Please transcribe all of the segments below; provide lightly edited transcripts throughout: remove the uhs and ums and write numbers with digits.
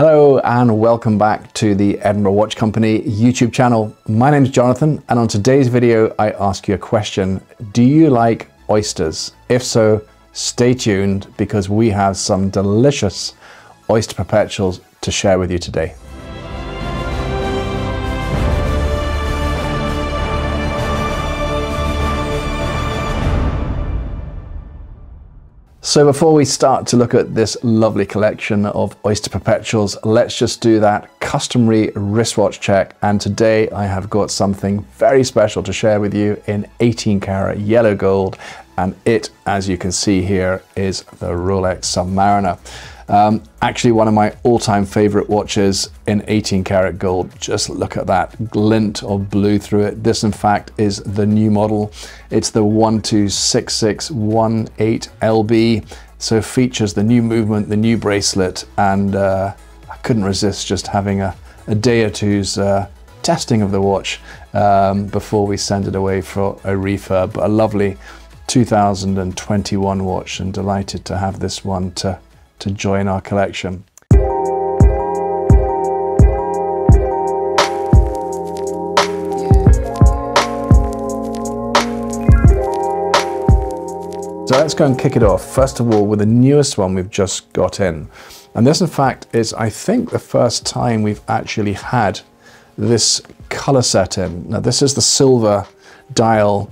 Hello and welcome back to the Edinburgh Watch Company YouTube channel. My name is Jonathan, and on today's video I ask you a question. Do you like oysters? If so, stay tuned because we have some delicious Oyster Perpetuals to share with you today. So before we start to look at this lovely collection of Oyster Perpetuals, let's just do that customary wristwatch check. And today I have got something very special to share with you in 18 karat yellow gold. And it, as you can see here, is the Rolex Submariner. Actually one of my all-time favorite watches in 18 karat gold. Just look at that glint of blue through it. This in fact is the new model. It's the 126618LB. So features the new movement, the new bracelet, and I couldn't resist just having a day or two's testing of the watch before we send it away for a refurb. A lovely 2021 watch, and delighted to have this one to join our collection. So let's go and kick it off, first of all, with the newest one we've just got in. And this, in fact, is, I think, the first time we've actually had this color set in. Now, this is the silver dial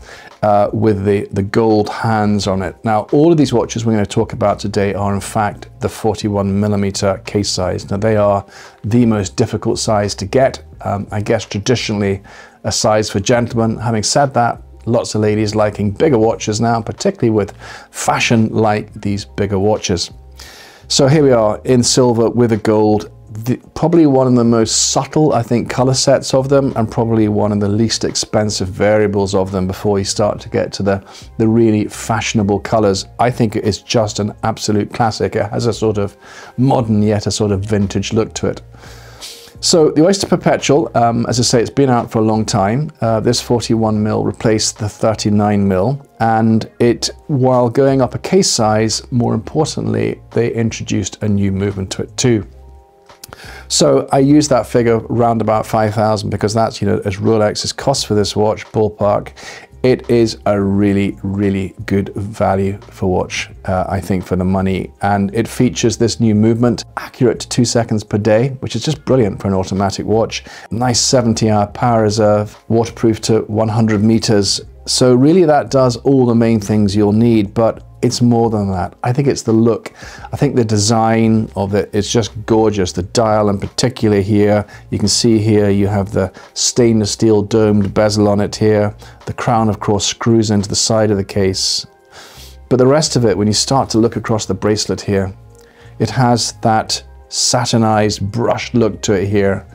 with the gold hands on it. Now, all of these watches we're going to talk about today are in fact the 41mm case size. Now, they are the most difficult size to get. I guess traditionally a size for gentlemen. Having said that, lots of ladies liking bigger watches now, particularly with fashion like these bigger watches. So here we are in silver with a gold. Probably one of the most subtle, I think, color sets of them, and probably one of the least expensive variables of them before you start to get to the really fashionable colors. I think it is just an absolute classic. It has a sort of modern yet a sort of vintage look to it. So the Oyster Perpetual, as I say, it's been out for a long time. This 41mm replaced the 39mm, and it, while going up a case size, more importantly, they introduced a new movement to it too. So I use that figure round about 5,000 because that's, as Rolex's cost for this watch, ballpark. It is a really, really good value for watch, I think, for the money. And it features this new movement, accurate to 2 seconds per day, which is just brilliant for an automatic watch. Nice 70-hour power reserve, waterproof to 100 meters. So really that does all the main things you'll need, but it's more than that. I think it's the look. I think the design of it is just gorgeous. The dial in particular here, you can see here you have the stainless steel domed bezel on it here. The crown, of course, screws into the side of the case. But the rest of it, when you start to look across the bracelet here, it has that satinized brushed look to it here.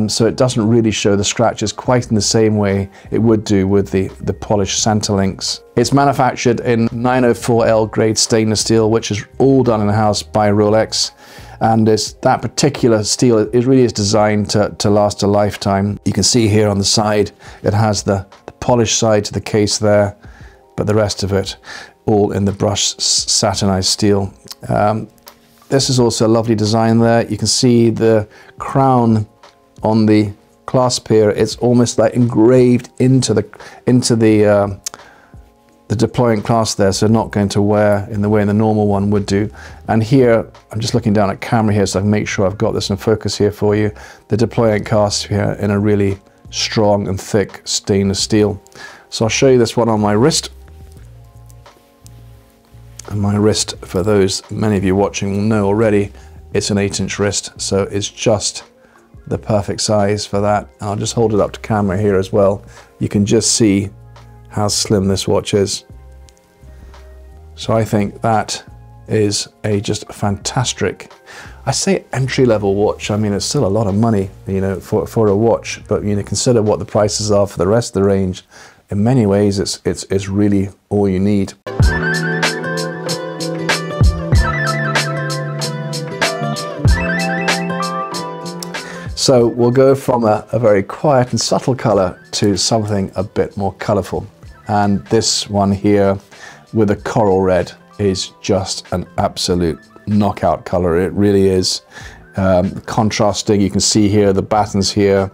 So it doesn't really show the scratches quite in the same way it would do with the polished center links. It's manufactured in 904L grade stainless steel, which is all done in-house by Rolex. And that particular steel, it really is designed to last a lifetime. You can see here on the side, it has the polished side to the case there, but the rest of it all in the brushed satinized steel. This is also a lovely design there. You can see the crown on the clasp here. It's almost like engraved into the deploying clasp there, so not going to wear in the way the normal one would do. And here, I'm just looking down at camera here so I can make sure I've got this in focus here for you. The deploying clasp here in a really strong and thick stainless steel. So I'll show you this one on my wrist. And my wrist, for those, many of you watching will know already, it's an 8-inch wrist, so it's just the perfect size for that. I'll just hold it up to camera here as well. You can just see how slim this watch is. So I think that is just a fantastic, I say entry-level watch. I mean, it's still a lot of money, for a watch, but consider what the prices are for the rest of the range. In many ways, it's really all you need. So we'll go from a very quiet and subtle color to something a bit more colorful. And this one here with a coral red is just an absolute knockout color. It really is. Contrasting, you can see here the battens here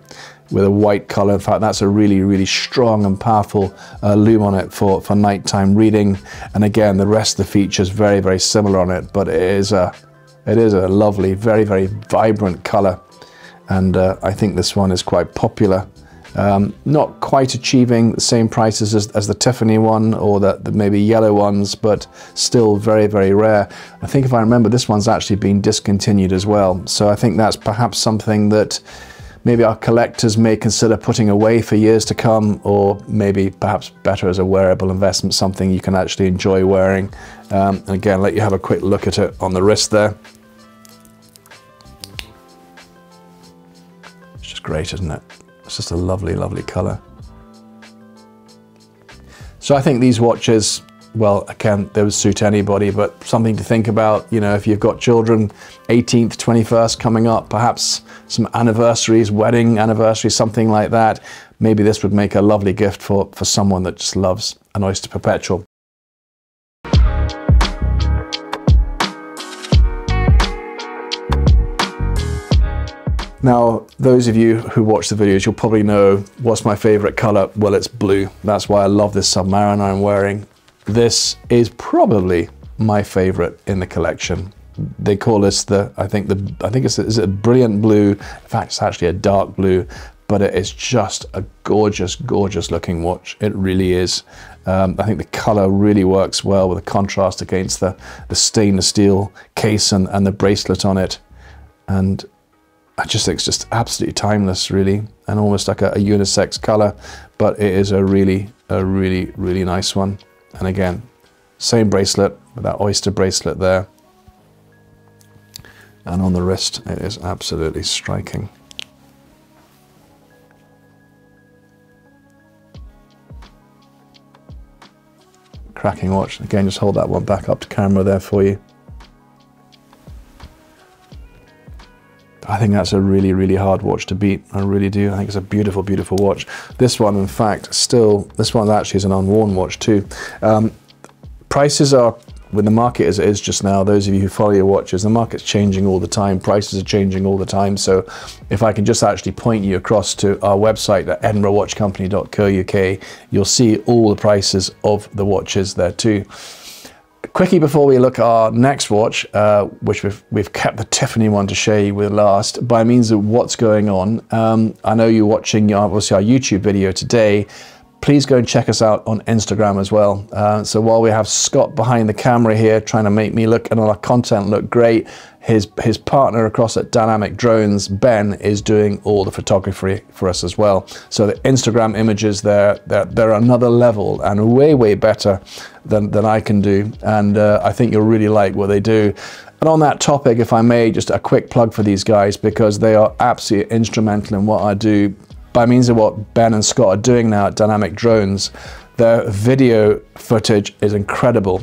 with a white color. In fact, that's a really, really strong and powerful lume on it for nighttime reading. And again, the rest of the features very, very similar on it, but it is a lovely, very, very vibrant color. And I think this one is quite popular. Not quite achieving the same prices as the Tiffany one or the maybe yellow ones, but still very, very rare. I think if I remember, this one's actually been discontinued as well. So I think that's perhaps something that maybe our collectors may consider putting away for years to come, or maybe perhaps better as a wearable investment, something you can actually enjoy wearing. And again, let you have a quick look at it on the wrist there. It's just great, isn't it? It's just a lovely, lovely color. So I think these watches, well, again, they would suit anybody, but something to think about, you know, if you've got children, 18th, 21st coming up, perhaps some anniversaries, wedding anniversaries, something like that. Maybe this would make a lovely gift for someone that just loves an Oyster Perpetual. Now, those of you who watch the videos, you'll probably know what's my favorite color. Well, it's blue. That's why I love this Submariner I'm wearing. This is probably my favorite in the collection. They call this I think it's a brilliant blue. In fact, it's actually a dark blue, but it is just a gorgeous, gorgeous looking watch. It really is. I think the color really works well with the contrast against the stainless steel case and the bracelet on it. And I just think it's just absolutely timeless, really, and almost like a unisex color, but it is a really, really nice one. And again, same bracelet with that Oyster bracelet there. And on the wrist, it is absolutely striking. Cracking watch. Again, just hold that one back up to camera there for you. I think that's a really, really hard watch to beat. I really do. I think it's a beautiful, beautiful watch. This one, in fact, this one actually is an unworn watch too. Prices are, with the market as it is just now, those of you who follow your watches, the market's changing all the time. Prices are changing all the time. So if I can just actually point you across to our website at edinburghwatchcompany.co.uk, you'll see all the prices of the watches there too. Quickie before we look at our next watch, which we've kept the Tiffany one to share you with last, by means of what's going on. I know you're watching obviously our YouTube video today. Please go and check us out on Instagram as well. So while we have Scott behind the camera here trying to make me look and all our content look great, his partner across at Dynamic Drones, Ben, is doing all the photography for us as well. So the Instagram images they're another level and way, way better than I can do. And I think you'll really like what they do. And on that topic, if I may, just a quick plug for these guys, because they are absolutely instrumental in what I do. By means of what Ben and Scott are doing now at Dynamic Drones, their video footage is incredible.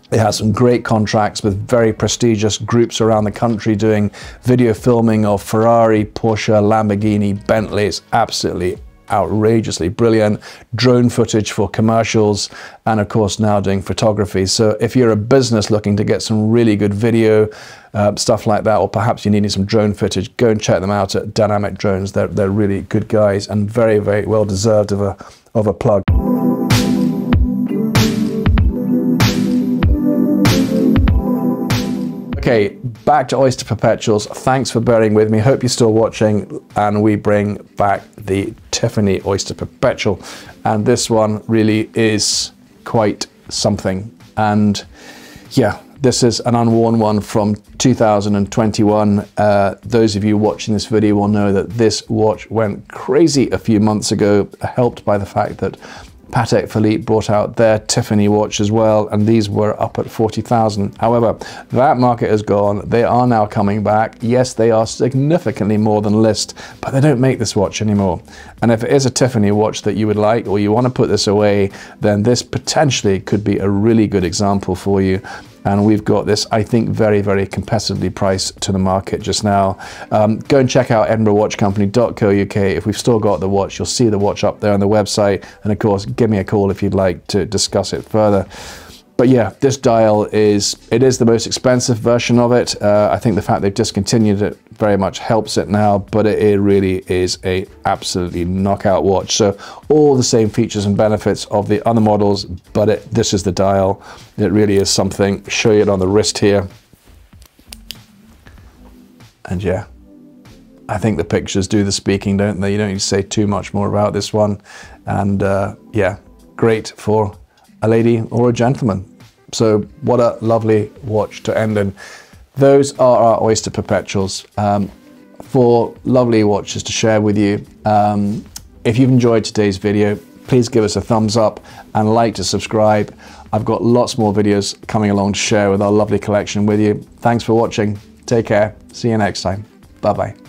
They have some great contracts with very prestigious groups around the country doing video filming of Ferrari, Porsche, Lamborghini, Bentley. It's absolutely outrageously brilliant. Drone footage for commercials, and of course now doing photography. So if you're a business looking to get some really good video, stuff like that, or perhaps you're needing some drone footage, go and check them out at Dynamic Drones. They're really good guys and very, very well deserved of a plug. Okay, back to Oyster Perpetuals. Thanks for bearing with me. Hope you're still watching, and we bring back the Tiffany Oyster Perpetual. And this one really is quite something. And yeah, this is an unworn one from 2021. Those of you watching this video will know that this watch went crazy a few months ago, helped by the fact that Patek Philippe brought out their Tiffany watch as well, and these were up at 40,000. However, that market has gone. They are now coming back. Yes, they are significantly more than list, but they don't make this watch anymore. And if it is a Tiffany watch that you would like, or you want to put this away, then this potentially could be a really good example for you. And we've got this, I think, very, very competitively priced to the market just now. Go and check out edinburghwatchcompany.co.uk. If we've still got the watch, you'll see the watch up there on the website. And of course, give me a call if you'd like to discuss it further. But yeah, this dial is the most expensive version of it. I think the fact they've discontinued it very much helps it now, but it really is a absolutely knockout watch. So all the same features and benefits of the other models, but this is the dial. It really is something. Show you it on the wrist here. And yeah, I think the pictures do the speaking, don't they? You don't need to say too much more about this one. And yeah, great for a lady or a gentleman. So what a lovely watch to end in. Those are our Oyster Perpetuals. 4 lovely watches to share with you. If you've enjoyed today's video, please give us a thumbs up and like to subscribe. I've got lots more videos coming along to share with our lovely collection with you. Thanks for watching. Take care. See you next time. Bye-bye.